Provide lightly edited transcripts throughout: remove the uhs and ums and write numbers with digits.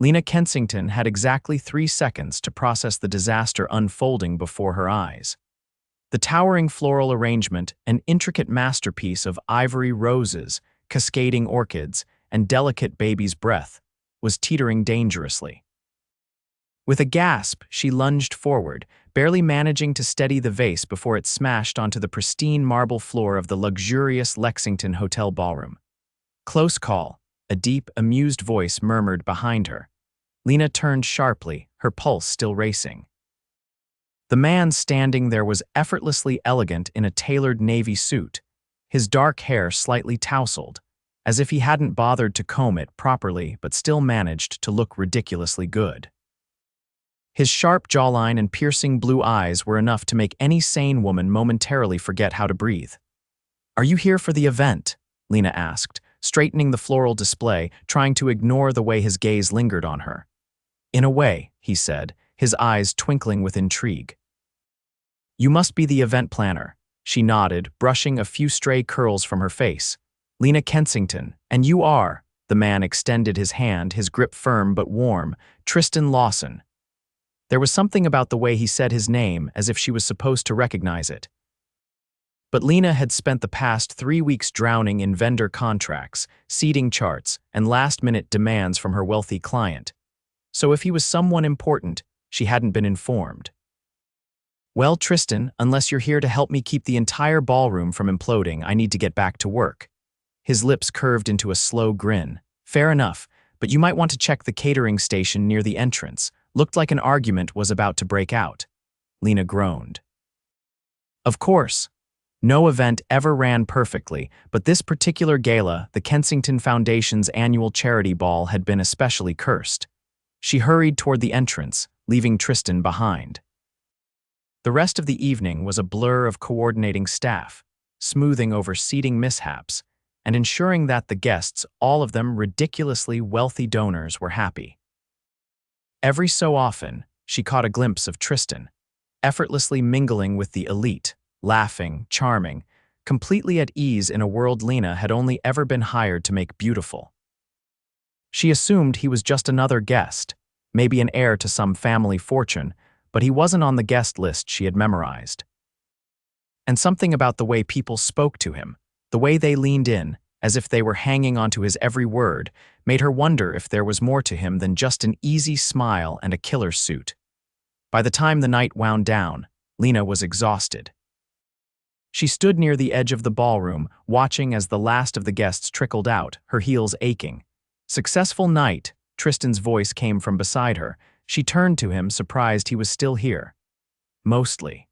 Lena Kensington had exactly 3 seconds to process the disaster unfolding before her eyes. The towering floral arrangement, an intricate masterpiece of ivory roses, cascading orchids, and delicate baby's breath, was teetering dangerously. With a gasp, she lunged forward, barely managing to steady the vase before it smashed onto the pristine marble floor of the luxurious Lexington Hotel ballroom. "Close call," a deep, amused voice murmured behind her. Lena turned sharply, her pulse still racing. The man standing there was effortlessly elegant in a tailored navy suit, his dark hair slightly tousled, as if he hadn't bothered to comb it properly but still managed to look ridiculously good. His sharp jawline and piercing blue eyes were enough to make any sane woman momentarily forget how to breathe. "Are you here for the event?" Lena asked, straightening the floral display, trying to ignore the way his gaze lingered on her. "In a way," he said, his eyes twinkling with intrigue. "You must be the event planner," she nodded, brushing a few stray curls from her face. "Lena Kensington, and you are," the man extended his hand, his grip firm but warm, "Tristan Lawson." There was something about the way he said his name, as if she was supposed to recognize it. But Lena had spent the past 3 weeks drowning in vendor contracts, seating charts, and last-minute demands from her wealthy client. So if he was someone important, she hadn't been informed. "Well, Tristan, unless you're here to help me keep the entire ballroom from imploding, I need to get back to work." His lips curved into a slow grin. "Fair enough, but you might want to check the catering station near the entrance. Looked like an argument was about to break out." Lena groaned. Of course. No event ever ran perfectly, but this particular gala, the Kensington Foundation's annual charity ball, had been especially cursed. She hurried toward the entrance, leaving Tristan behind. The rest of the evening was a blur of coordinating staff, smoothing over seating mishaps, and ensuring that the guests, all of them ridiculously wealthy donors, were happy. Every so often, she caught a glimpse of Tristan, effortlessly mingling with the elite, laughing, charming, completely at ease in a world Lena had only ever been hired to make beautiful. She assumed he was just another guest, maybe an heir to some family fortune, but he wasn't on the guest list she had memorized. And something about the way people spoke to him, the way they leaned in, as if they were hanging onto his every word, made her wonder if there was more to him than just an easy smile and a killer suit. By the time the night wound down, Lena was exhausted. She stood near the edge of the ballroom, watching as the last of the guests trickled out, her heels aching. "Successful night," Tristan's voice came from beside her. She turned to him, surprised he was still here. "Mostly.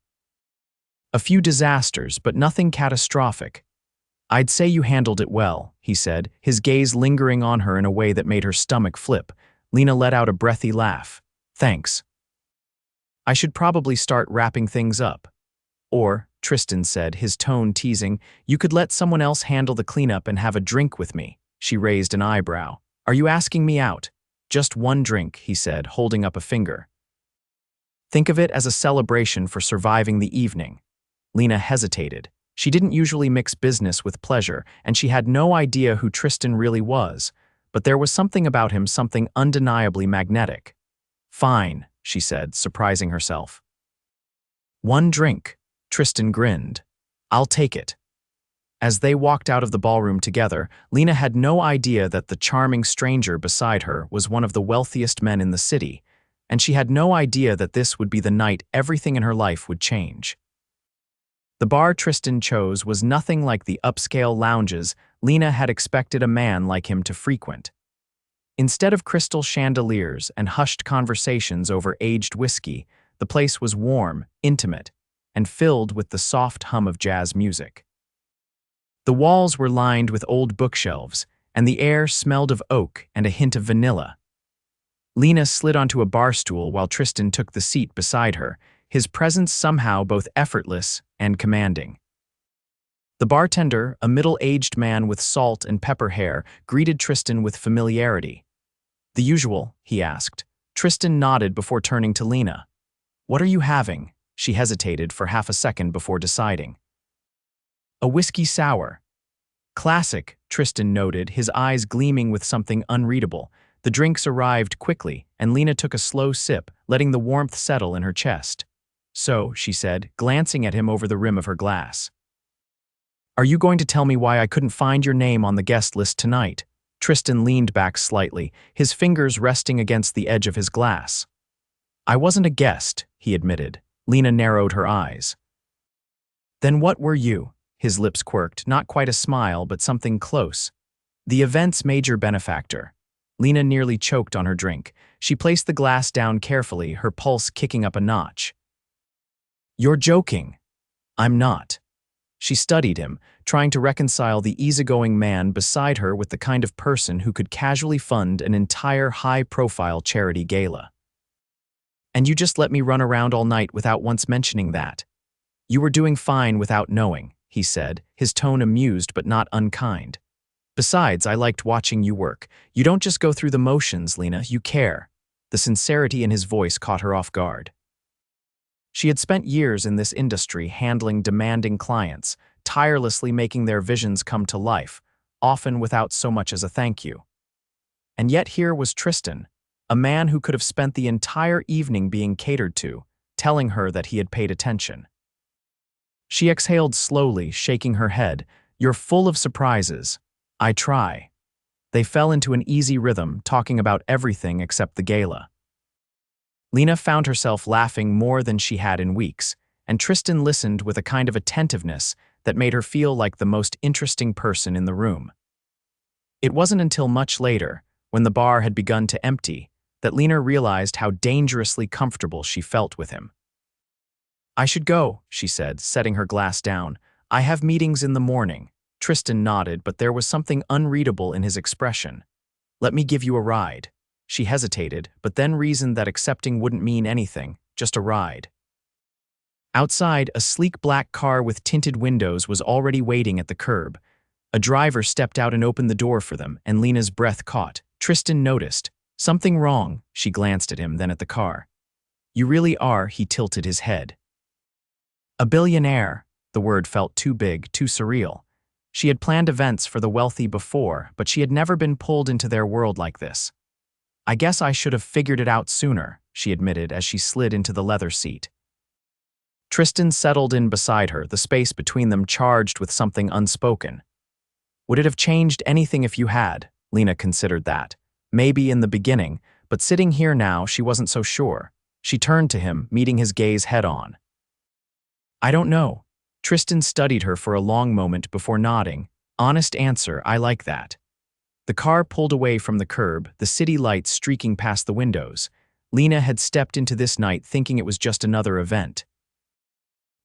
A few disasters, but nothing catastrophic." "I'd say you handled it well," he said, his gaze lingering on her in a way that made her stomach flip. Lena let out a breathy laugh. "Thanks. I should probably start wrapping things up." "Or," Tristan said, his tone teasing, "you could let someone else handle the cleanup and have a drink with me." She raised an eyebrow. "Are you asking me out?" "Just one drink," he said, holding up a finger. "Think of it as a celebration for surviving the evening." Lena hesitated. She didn't usually mix business with pleasure, and she had no idea who Tristan really was, but there was something about him, something undeniably magnetic. "Fine," she said, surprising herself. "One drink," Tristan grinned. "I'll take it." As they walked out of the ballroom together, Lena had no idea that the charming stranger beside her was one of the wealthiest men in the city, and she had no idea that this would be the night everything in her life would change. The bar Tristan chose was nothing like the upscale lounges Lena had expected a man like him to frequent. Instead of crystal chandeliers and hushed conversations over aged whiskey, the place was warm, intimate, and filled with the soft hum of jazz music. The walls were lined with old bookshelves, and the air smelled of oak and a hint of vanilla. Lena slid onto a bar stool while Tristan took the seat beside her, his presence somehow both effortless and commanding. The bartender, a middle-aged man with salt and pepper hair, greeted Tristan with familiarity. "The usual?" he asked. Tristan nodded before turning to Lena. "What are you having?" She hesitated for half a second before deciding. "A whiskey sour." "Classic," Tristan noted, his eyes gleaming with something unreadable. The drinks arrived quickly, and Lena took a slow sip, letting the warmth settle in her chest. "So," she said, glancing at him over the rim of her glass. "Are you going to tell me why I couldn't find your name on the guest list tonight?" Tristan leaned back slightly, his fingers resting against the edge of his glass. "I wasn't a guest," he admitted. Lena narrowed her eyes. "Then what were you?" His lips quirked, not quite a smile, but something close. "The event's major benefactor." Lena nearly choked on her drink. She placed the glass down carefully, her pulse kicking up a notch. "You're joking." "I'm not." She studied him, trying to reconcile the easygoing man beside her with the kind of person who could casually fund an entire high-profile charity gala. "And you just let me run around all night without once mentioning that." "You were doing fine without knowing," he said, his tone amused but not unkind. "Besides, I liked watching you work. You don't just go through the motions, Lena, you care." The sincerity in his voice caught her off guard. She had spent years in this industry handling demanding clients, tirelessly making their visions come to life, often without so much as a thank you. And yet here was Tristan, a man who could have spent the entire evening being catered to, telling her that he had paid attention. She exhaled slowly, shaking her head. "You're full of surprises." "I try." They fell into an easy rhythm, talking about everything except the gala. Lena found herself laughing more than she had in weeks, and Tristan listened with a kind of attentiveness that made her feel like the most interesting person in the room. It wasn't until much later, when the bar had begun to empty, that Lena realized how dangerously comfortable she felt with him. "I should go," she said, setting her glass down. "I have meetings in the morning." Tristan nodded, but there was something unreadable in his expression. "Let me give you a ride." She hesitated, but then reasoned that accepting wouldn't mean anything, just a ride. Outside, a sleek black car with tinted windows was already waiting at the curb. A driver stepped out and opened the door for them, and Lena's breath caught. Tristan noticed. "Something wrong?" She glanced at him, then at the car. "You really are," he tilted his head. "A billionaire." The word felt too big, too surreal. She had planned events for the wealthy before, but she had never been pulled into their world like this. "I guess I should have figured it out sooner," she admitted as she slid into the leather seat. Tristan settled in beside her, the space between them charged with something unspoken. "Would it have changed anything if you had?" Lena considered that. Maybe in the beginning, but sitting here now, she wasn't so sure. She turned to him, meeting his gaze head-on. "I don't know." Tristan studied her for a long moment before nodding. "Honest answer, I like that." The car pulled away from the curb, the city lights streaking past the windows. Lena had stepped into this night thinking it was just another event.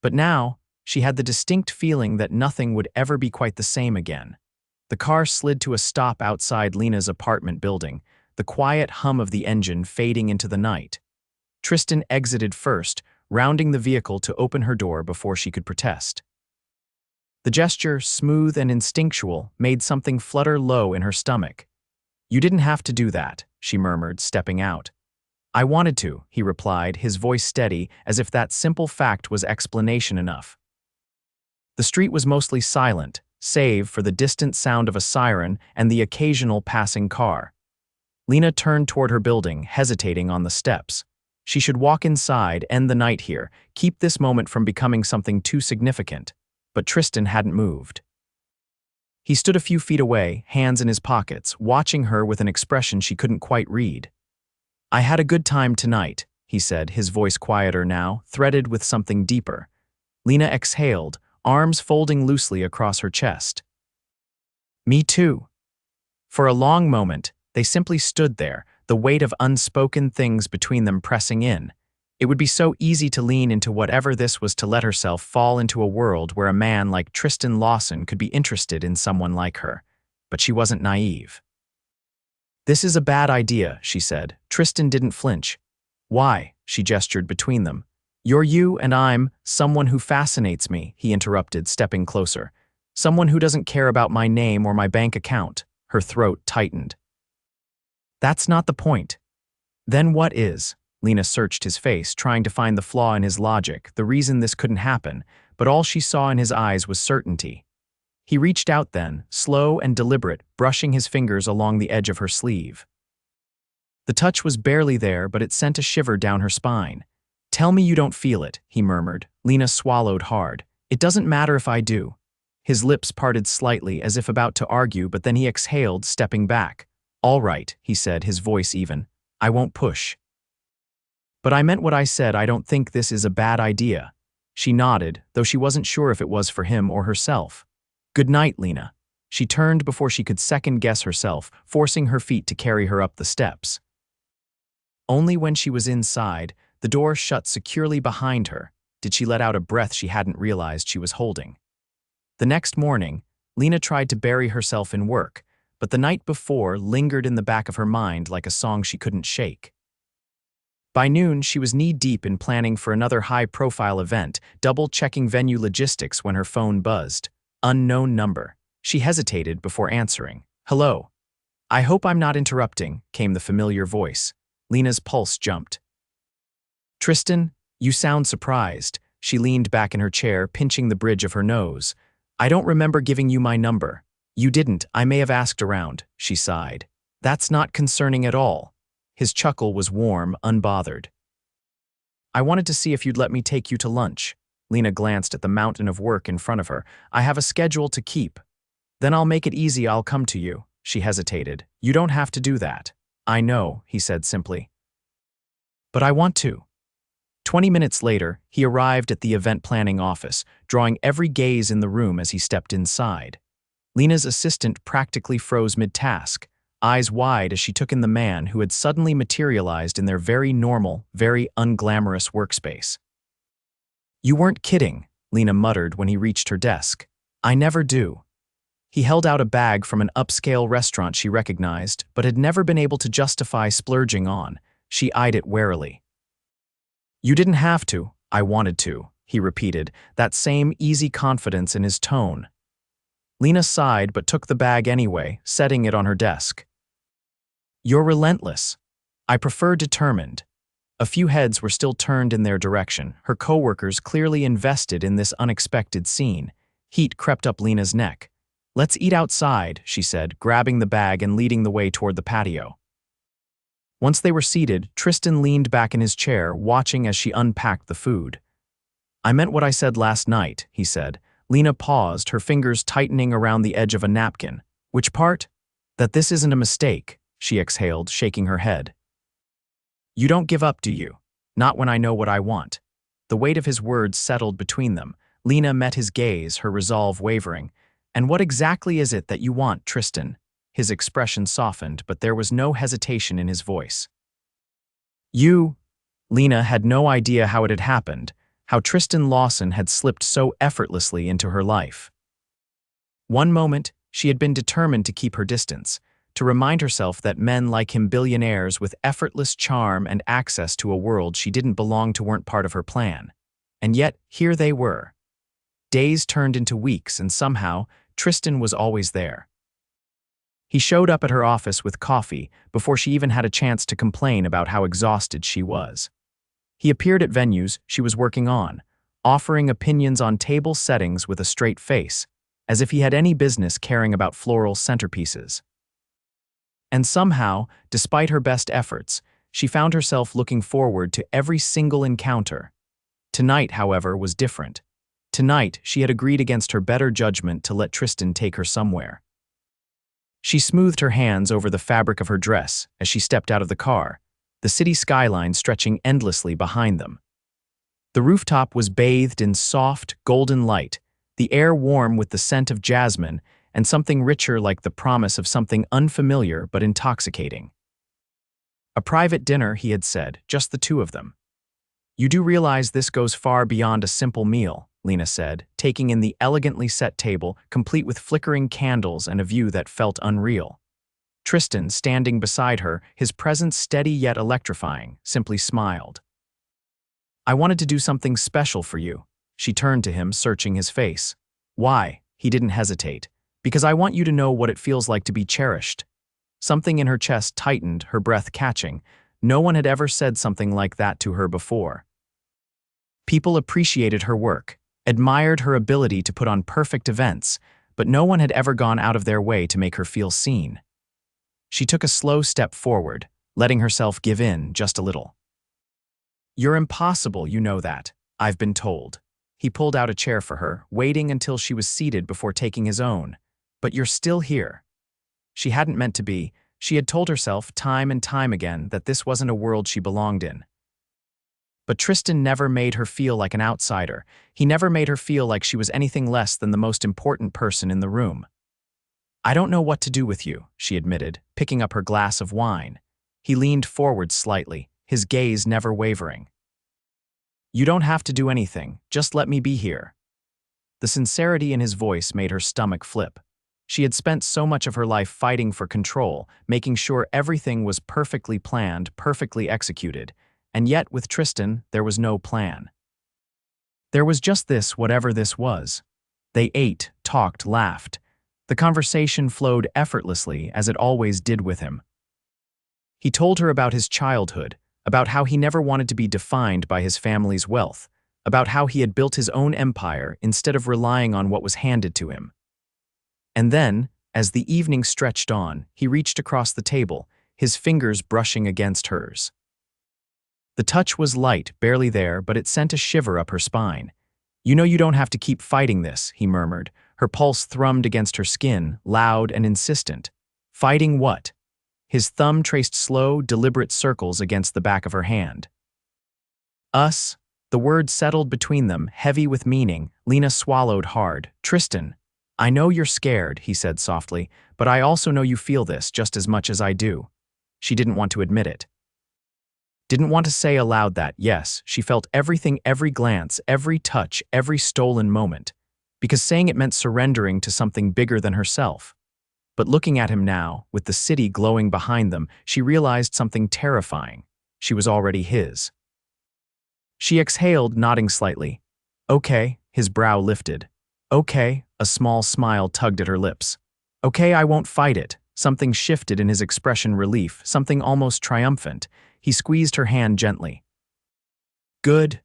But now, she had the distinct feeling that nothing would ever be quite the same again. The car slid to a stop outside Lena's apartment building, the quiet hum of the engine fading into the night. Tristan exited first, rounding the vehicle to open her door before she could protest. The gesture, smooth and instinctual, made something flutter low in her stomach. "You didn't have to do that," she murmured, stepping out. "I wanted to," he replied, his voice steady, as if that simple fact was explanation enough. The street was mostly silent, save for the distant sound of a siren and the occasional passing car. Lena turned toward her building, hesitating on the steps. She should walk inside, end the night here, keep this moment from becoming something too significant. But Tristan hadn't moved. He stood a few feet away, hands in his pockets, watching her with an expression she couldn't quite read. "I had a good time tonight," he said, his voice quieter now, threaded with something deeper. Lena exhaled, arms folding loosely across her chest. "Me too." For a long moment, they simply stood there, the weight of unspoken things between them pressing in. It would be so easy to lean into whatever this was to let herself fall into a world where a man like Tristan Lawson could be interested in someone like her. But she wasn't naive. "This is a bad idea," she said. Tristan didn't flinch. "Why?" She gestured between them. "You're you and I'm someone who fascinates me," he interrupted, stepping closer. "Someone who doesn't care about my name or my bank account." Her throat tightened. "That's not the point." "Then what is?" Lena searched his face, trying to find the flaw in his logic, the reason this couldn't happen, but all she saw in his eyes was certainty. He reached out then, slow and deliberate, brushing his fingers along the edge of her sleeve. The touch was barely there, but it sent a shiver down her spine. "Tell me you don't feel it," he murmured. Lena swallowed hard. "It doesn't matter if I do." His lips parted slightly as if about to argue, but then he exhaled, stepping back. "All right," he said, his voice even. "I won't push." "But I meant what I said. I don't think this is a bad idea." She nodded, though she wasn't sure if it was for him or herself. "Good night, Lena." She turned before she could second-guess herself, forcing her feet to carry her up the steps. Only when she was inside, the door shut securely behind her, did she let out a breath she hadn't realized she was holding. The next morning, Lena tried to bury herself in work, but the night before lingered in the back of her mind like a song she couldn't shake. By noon, she was knee-deep in planning for another high-profile event, double-checking venue logistics when her phone buzzed. Unknown number. She hesitated before answering. "Hello." "I hope I'm not interrupting," came the familiar voice. Lena's pulse jumped. "Tristan, you sound surprised." She leaned back in her chair, pinching the bridge of her nose. "I don't remember giving you my number." "You didn't. I may have asked around," she sighed. "That's not concerning at all." His chuckle was warm, unbothered. "I wanted to see if you'd let me take you to lunch." Lena glanced at the mountain of work in front of her. "I have a schedule to keep." "Then I'll make it easy. I'll come to you." She hesitated. "You don't have to do that." "I know," he said simply. "But I want to." 20 minutes later, he arrived at the event planning office, drawing every gaze in the room as he stepped inside. Lena's assistant practically froze mid-task, eyes wide as she took in the man who had suddenly materialized in their very normal, very unglamorous workspace. "You weren't kidding," Lena muttered when he reached her desk. "I never do." He held out a bag from an upscale restaurant she recognized, but had never been able to justify splurging on. She eyed it warily. "You didn't have to. I wanted to," he repeated, that same easy confidence in his tone. Lena sighed but took the bag anyway, setting it on her desk. "You're relentless." "I prefer determined." A few heads were still turned in their direction, her coworkers clearly invested in this unexpected scene. Heat crept up Lena's neck. "Let's eat outside," she said, grabbing the bag and leading the way toward the patio. Once they were seated, Tristan leaned back in his chair, watching as she unpacked the food. "I meant what I said last night," he said. Lena paused, her fingers tightening around the edge of a napkin. "Which part?" "That this isn't a mistake," she exhaled, shaking her head. "You don't give up, do you? Not when I know what I want." The weight of his words settled between them. Lena met his gaze, her resolve wavering. "And what exactly is it that you want, Tristan?" His expression softened, but there was no hesitation in his voice. Lena had no idea how it had happened, how Tristan Lawson had slipped so effortlessly into her life. One moment, she had been determined to keep her distance, to remind herself that men like him, billionaires with effortless charm and access to a world she didn't belong to, weren't part of her plan. And yet, here they were. Days turned into weeks, and somehow, Tristan was always there. He showed up at her office with coffee before she even had a chance to complain about how exhausted she was. He appeared at venues she was working on, offering opinions on table settings with a straight face, as if he had any business caring about floral centerpieces. And somehow, despite her best efforts, she found herself looking forward to every single encounter. Tonight, however, was different. Tonight, she had agreed against her better judgment to let Tristan take her somewhere. She smoothed her hands over the fabric of her dress as she stepped out of the car, the city skyline stretching endlessly behind them. The rooftop was bathed in soft, golden light, the air warm with the scent of jasmine and something richer like the promise of something unfamiliar but intoxicating. A private dinner, he had said, just the two of them. "You do realize this goes far beyond a simple meal," Lena said, taking in the elegantly set table, complete with flickering candles and a view that felt unreal. Tristan, standing beside her, his presence steady yet electrifying, simply smiled. "I wanted to do something special for you." She turned to him, searching his face. "Why?" He didn't hesitate. "Because I want you to know what it feels like to be cherished." Something in her chest tightened, her breath catching. No one had ever said something like that to her before. People appreciated her work, admired her ability to put on perfect events, but no one had ever gone out of their way to make her feel seen. She took a slow step forward, letting herself give in just a little. "You're impossible, you know that, I've been told." He pulled out a chair for her, waiting until she was seated before taking his own. "But you're still here." She hadn't meant to be. She had told herself time and time again that this wasn't a world she belonged in. But Tristan never made her feel like an outsider. He never made her feel like she was anything less than the most important person in the room. "I don't know what to do with you," she admitted, picking up her glass of wine. He leaned forward slightly, his gaze never wavering. "You don't have to do anything, just let me be here." The sincerity in his voice made her stomach flip. She had spent so much of her life fighting for control, making sure everything was perfectly planned, perfectly executed, and yet with Tristan, there was no plan. There was just this, whatever this was. They ate, talked, laughed. The conversation flowed effortlessly, as it always did with him. He told her about his childhood, about how he never wanted to be defined by his family's wealth, about how he had built his own empire instead of relying on what was handed to him. And then, as the evening stretched on, he reached across the table, his fingers brushing against hers. The touch was light, barely there, but it sent a shiver up her spine. "You know you don't have to keep fighting this," he murmured. Her pulse thrummed against her skin, loud and insistent. "Fighting what?" His thumb traced slow, deliberate circles against the back of her hand. "Us." The word settled between them, heavy with meaning. Lena swallowed hard. "Tristan, I know you're scared," he said softly, "but I also know you feel this just as much as I do." She didn't want to admit it. Didn't want to say aloud that, yes, she felt everything, every glance, every touch, every stolen moment, because saying it meant surrendering to something bigger than herself. But looking at him now, with the city glowing behind them, she realized something terrifying. She was already his. She exhaled, nodding slightly. "Okay," his brow lifted. "Okay," a small smile tugged at her lips. "Okay, I won't fight it." Something shifted in his expression, relief, something almost triumphant. He squeezed her hand gently. "Good."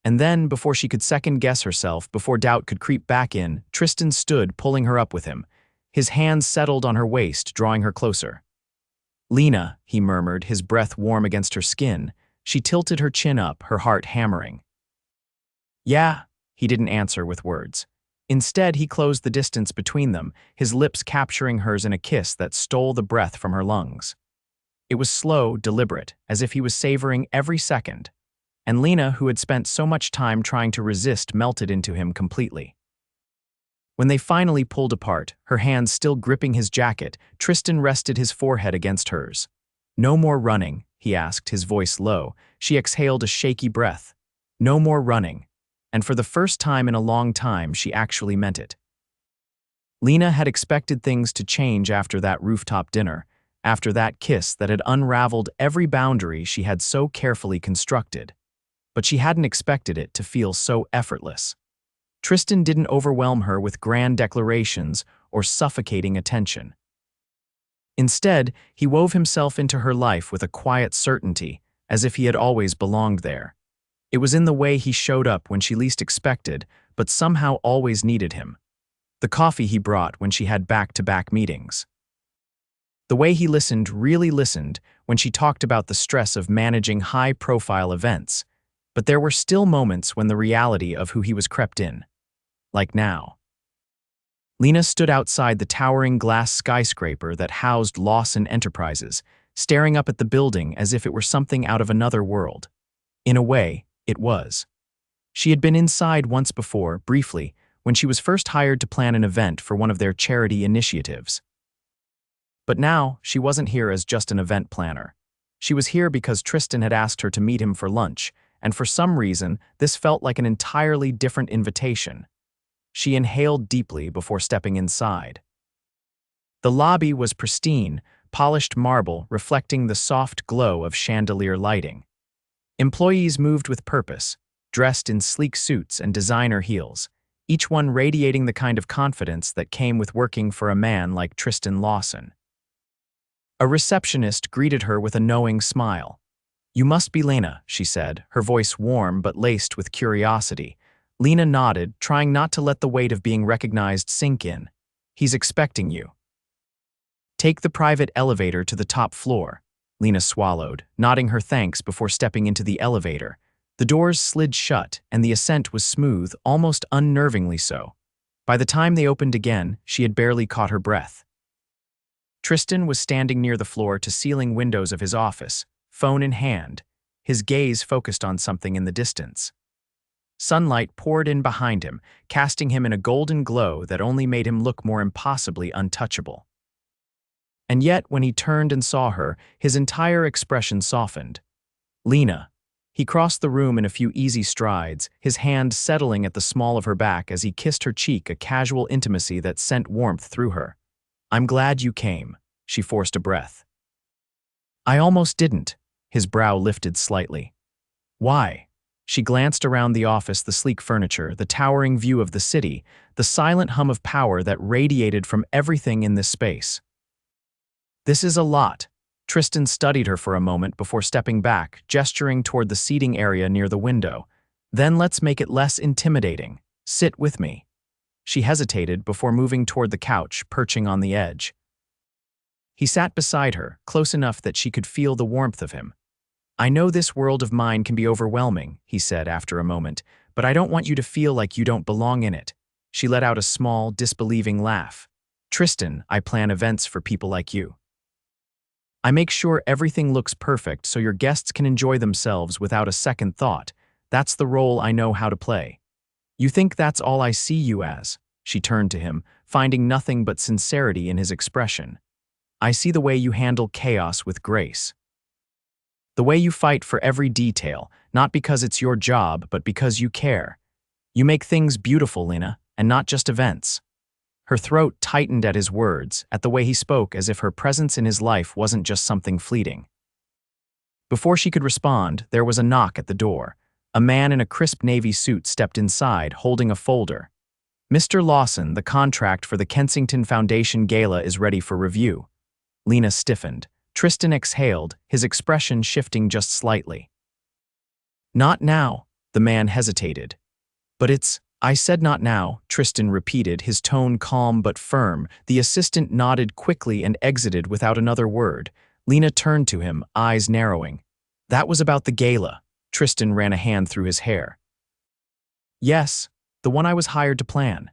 And then, before she could second-guess herself, before doubt could creep back in, Tristan stood, pulling her up with him. His hands settled on her waist, drawing her closer. "Lena," he murmured, his breath warm against her skin. She tilted her chin up, her heart hammering. "Yeah," he didn't answer with words. Instead, he closed the distance between them, his lips capturing hers in a kiss that stole the breath from her lungs. It was slow, deliberate, as if he was savoring every second. And Lena, who had spent so much time trying to resist, melted into him completely. When they finally pulled apart, her hands still gripping his jacket, Tristan rested his forehead against hers. "No more running," he asked, his voice low. She exhaled a shaky breath. "No more running." And for the first time in a long time, she actually meant it. Lena had expected things to change after that rooftop dinner, after that kiss that had unraveled every boundary she had so carefully constructed. But she hadn't expected it to feel so effortless. Tristan didn't overwhelm her with grand declarations or suffocating attention. Instead, he wove himself into her life with a quiet certainty, as if he had always belonged there. It was in the way he showed up when she least expected, but somehow always needed him. The coffee he brought when she had back-to-back meetings. The way he listened, really listened, when she talked about the stress of managing high-profile events. But there were still moments when the reality of who he was crept in. Like now. Lena stood outside the towering glass skyscraper that housed Lawson Enterprises, staring up at the building as if it were something out of another world. In a way, it was. She had been inside once before, briefly, when she was first hired to plan an event for one of their charity initiatives. But now, she wasn't here as just an event planner. She was here because Tristan had asked her to meet him for lunch, and for some reason, this felt like an entirely different invitation. She inhaled deeply before stepping inside. The lobby was pristine, polished marble reflecting the soft glow of chandelier lighting. Employees moved with purpose, dressed in sleek suits and designer heels, each one radiating the kind of confidence that came with working for a man like Tristan Lawson. A receptionist greeted her with a knowing smile. "You must be Lena," she said, her voice warm but laced with curiosity. Lena nodded, trying not to let the weight of being recognized sink in. "He's expecting you." "Take the private elevator to the top floor." Lena swallowed, nodding her thanks before stepping into the elevator. The doors slid shut, and the ascent was smooth, almost unnervingly so. By the time they opened again, she had barely caught her breath. Tristan was standing near the floor-to-ceiling windows of his office, phone in hand, his gaze focused on something in the distance. Sunlight poured in behind him, casting him in a golden glow that only made him look more impossibly untouchable. And yet, when he turned and saw her, his entire expression softened. Lena. He crossed the room in a few easy strides, his hand settling at the small of her back as he kissed her cheek, a casual intimacy that sent warmth through her. "I'm glad you came," she forced a breath. "I almost didn't," his brow lifted slightly. "Why?" She glanced around the office, the sleek furniture, the towering view of the city, the silent hum of power that radiated from everything in this space. "This is a lot." Tristan studied her for a moment before stepping back, gesturing toward the seating area near the window. "Then let's make it less intimidating. Sit with me." She hesitated before moving toward the couch, perching on the edge. He sat beside her, close enough that she could feel the warmth of him. "I know this world of mine can be overwhelming," he said after a moment, "but I don't want you to feel like you don't belong in it." She let out a small, disbelieving laugh. "Tristan, I plan events for people like you. I make sure everything looks perfect so your guests can enjoy themselves without a second thought. That's the role I know how to play. You think that's all I see you as?" She turned to him, finding nothing but sincerity in his expression. "I see the way you handle chaos with grace. The way you fight for every detail, not because it's your job, but because you care. You make things beautiful, Lena, and not just events." Her throat tightened at his words, at the way he spoke, as if her presence in his life wasn't just something fleeting. Before she could respond, there was a knock at the door. A man in a crisp navy suit stepped inside, holding a folder. "Mr. Lawson, the contract for the Kensington Foundation gala is ready for review." Lena stiffened. Tristan exhaled, his expression shifting just slightly. "Not now," the man hesitated. "But I said not now," Tristan repeated, his tone calm but firm. The assistant nodded quickly and exited without another word. Lena turned to him, eyes narrowing. "That was about the gala." Tristan ran a hand through his hair. "Yes, the one I was hired to plan."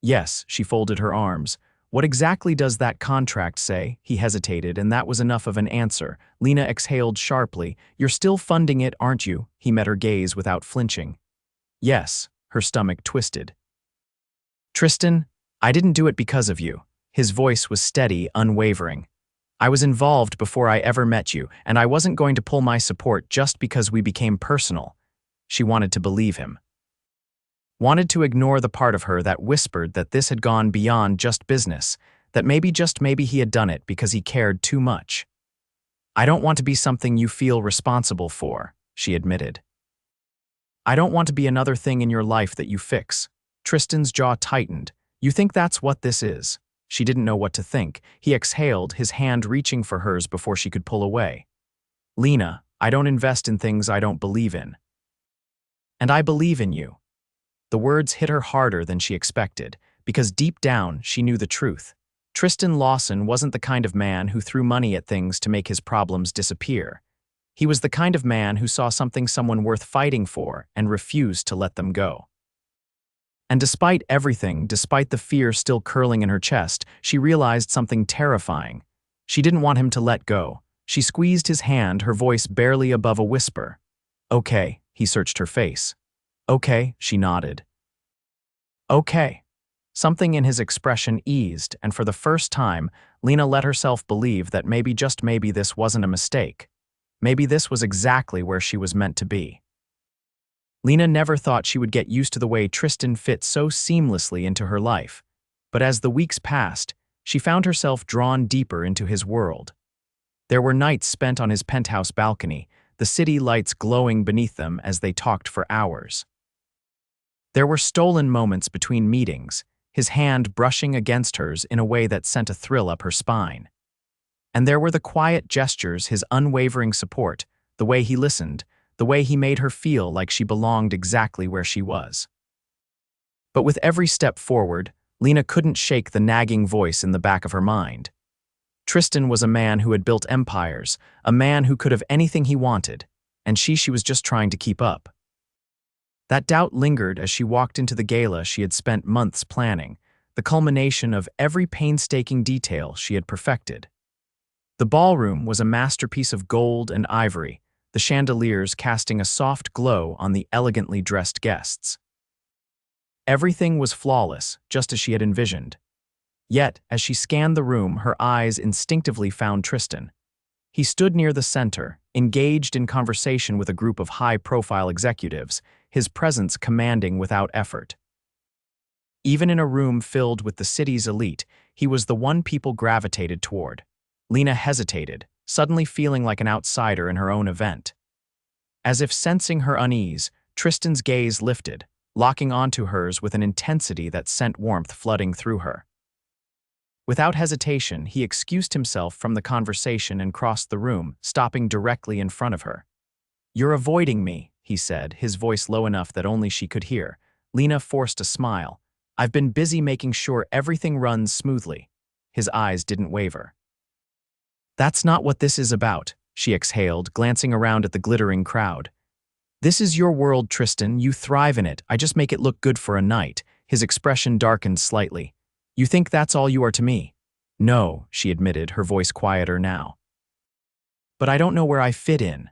"Yes," she folded her arms. "What exactly does that contract say?" He hesitated, and that was enough of an answer. Lena exhaled sharply. "You're still funding it, aren't you?" He met her gaze without flinching. "Yes." Her stomach twisted. "Tristan, I didn't do it because of you." His voice was steady, unwavering. "I was involved before I ever met you, and I wasn't going to pull my support just because we became personal." She wanted to believe him. Wanted to ignore the part of her that whispered that this had gone beyond just business, that maybe, just maybe, he had done it because he cared too much. "I don't want to be something you feel responsible for," she admitted. "I don't want to be another thing in your life that you fix." Tristan's jaw tightened. "You think that's what this is?" She didn't know what to think. He exhaled, his hand reaching for hers before she could pull away. "Lena, I don't invest in things I don't believe in. And I believe in you." The words hit her harder than she expected, because deep down she knew the truth. Tristan Lawson wasn't the kind of man who threw money at things to make his problems disappear. He was the kind of man who saw someone worth fighting for and refused to let them go. And despite everything, despite the fear still curling in her chest, she realized something terrifying. She didn't want him to let go. She squeezed his hand, her voice barely above a whisper. "Okay," he searched her face. "Okay," she nodded. "Okay." Something in his expression eased, and for the first time, Lena let herself believe that maybe, just maybe, this wasn't a mistake. Maybe this was exactly where she was meant to be. Lena never thought she would get used to the way Tristan fit so seamlessly into her life. But as the weeks passed, she found herself drawn deeper into his world. There were nights spent on his penthouse balcony, the city lights glowing beneath them as they talked for hours. There were stolen moments between meetings, his hand brushing against hers in a way that sent a thrill up her spine. And there were the quiet gestures, his unwavering support, the way he listened, the way he made her feel like she belonged exactly where she was. But with every step forward, Lena couldn't shake the nagging voice in the back of her mind. Tristan was a man who had built empires, a man who could have anything he wanted, and she was just trying to keep up. That doubt lingered as she walked into the gala she had spent months planning, the culmination of every painstaking detail she had perfected. The ballroom was a masterpiece of gold and ivory, the chandeliers casting a soft glow on the elegantly dressed guests. Everything was flawless, just as she had envisioned. Yet, as she scanned the room, her eyes instinctively found Tristan. He stood near the center, engaged in conversation with a group of high-profile executives, his presence commanding without effort. Even in a room filled with the city's elite, he was the one people gravitated toward. Lena hesitated, suddenly feeling like an outsider in her own event. As if sensing her unease, Tristan's gaze lifted, locking onto hers with an intensity that sent warmth flooding through her. Without hesitation, he excused himself from the conversation and crossed the room, stopping directly in front of her. "You're avoiding me," he said, his voice low enough that only she could hear. Lena forced a smile. "I've been busy making sure everything runs smoothly." His eyes didn't waver. "That's not what this is about," she exhaled, glancing around at the glittering crowd. "This is your world, Tristan. You thrive in it. I just make it look good for a night." His expression darkened slightly. "You think that's all you are to me?" "No," she admitted, her voice quieter now. "But I don't know where I fit in."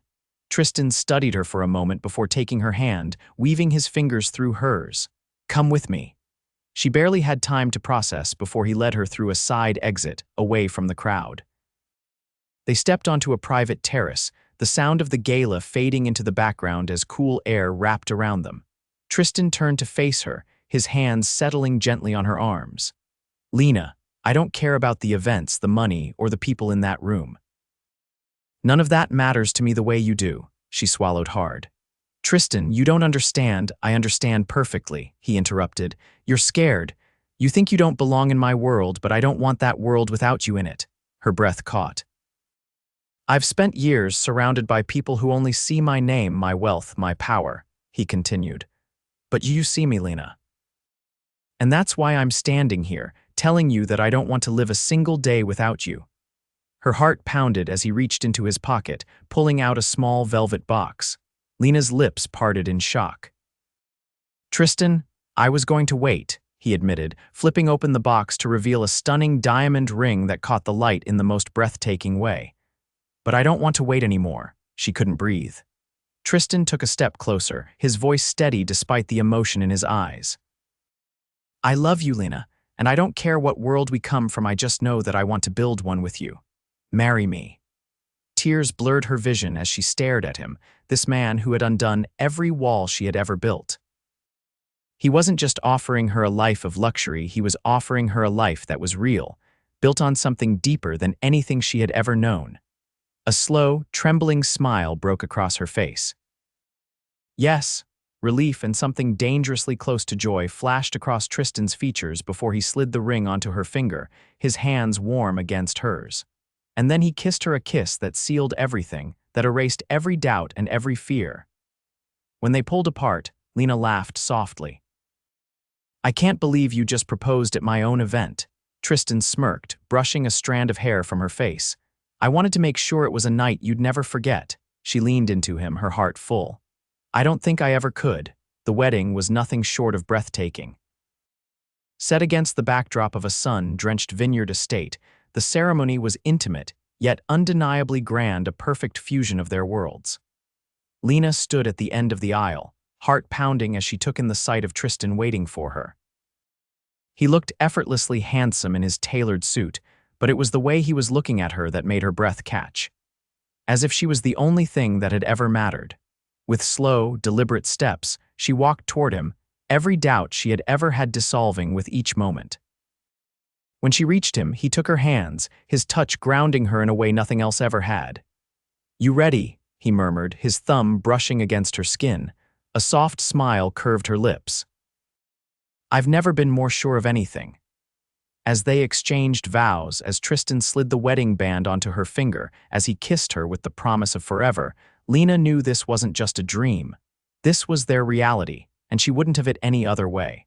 Tristan studied her for a moment before taking her hand, weaving his fingers through hers. "Come with me." She barely had time to process before he led her through a side exit, away from the crowd. They stepped onto a private terrace, the sound of the gala fading into the background as cool air wrapped around them. Tristan turned to face her, his hands settling gently on her arms. "Lena, I don't care about the events, the money, or the people in that room. None of that matters to me the way you do," she swallowed hard. "Tristan, you don't understand." "I understand perfectly," he interrupted. "You're scared. You think you don't belong in my world, but I don't want that world without you in it." Her breath caught. "I've spent years surrounded by people who only see my name, my wealth, my power," he continued. "But you see me, Lena. And that's why I'm standing here, telling you that I don't want to live a single day without you." Her heart pounded as he reached into his pocket, pulling out a small velvet box. Lena's lips parted in shock. "Tristan, I was going to wait," he admitted, flipping open the box to reveal a stunning diamond ring that caught the light in the most breathtaking way. "But I don't want to wait anymore." She couldn't breathe. Tristan took a step closer, his voice steady despite the emotion in his eyes. "I love you, Lena, and I don't care what world we come from. I just know that I want to build one with you. Marry me." Tears blurred her vision as she stared at him, this man who had undone every wall she had ever built. He wasn't just offering her a life of luxury, he was offering her a life that was real, built on something deeper than anything she had ever known. A slow, trembling smile broke across her face. "Yes." Relief and something dangerously close to joy flashed across Tristan's features before he slid the ring onto her finger, his hands warm against hers. And then he kissed her a kiss that sealed everything, that erased every doubt and every fear. When they pulled apart, Lena laughed softly. "I can't believe you just proposed at my own event." Tristan smirked, brushing a strand of hair from her face. "I wanted to make sure it was a night you'd never forget." She leaned into him, her heart full. "I don't think I ever could." The wedding was nothing short of breathtaking. Set against the backdrop of a sun-drenched vineyard estate, the ceremony was intimate, yet undeniably grand, a perfect fusion of their worlds. Lena stood at the end of the aisle, heart pounding as she took in the sight of Tristan waiting for her. He looked effortlessly handsome in his tailored suit, but it was the way he was looking at her that made her breath catch. As if she was the only thing that had ever mattered. With slow, deliberate steps, she walked toward him, every doubt she had ever had dissolving with each moment. When she reached him, he took her hands, his touch grounding her in a way nothing else ever had. "You ready?" he murmured, his thumb brushing against her skin. A soft smile curved her lips. "I've never been more sure of anything." As they exchanged vows, as Tristan slid the wedding band onto her finger, as he kissed her with the promise of forever, Lena knew this wasn't just a dream. This was their reality, and she wouldn't have it any other way.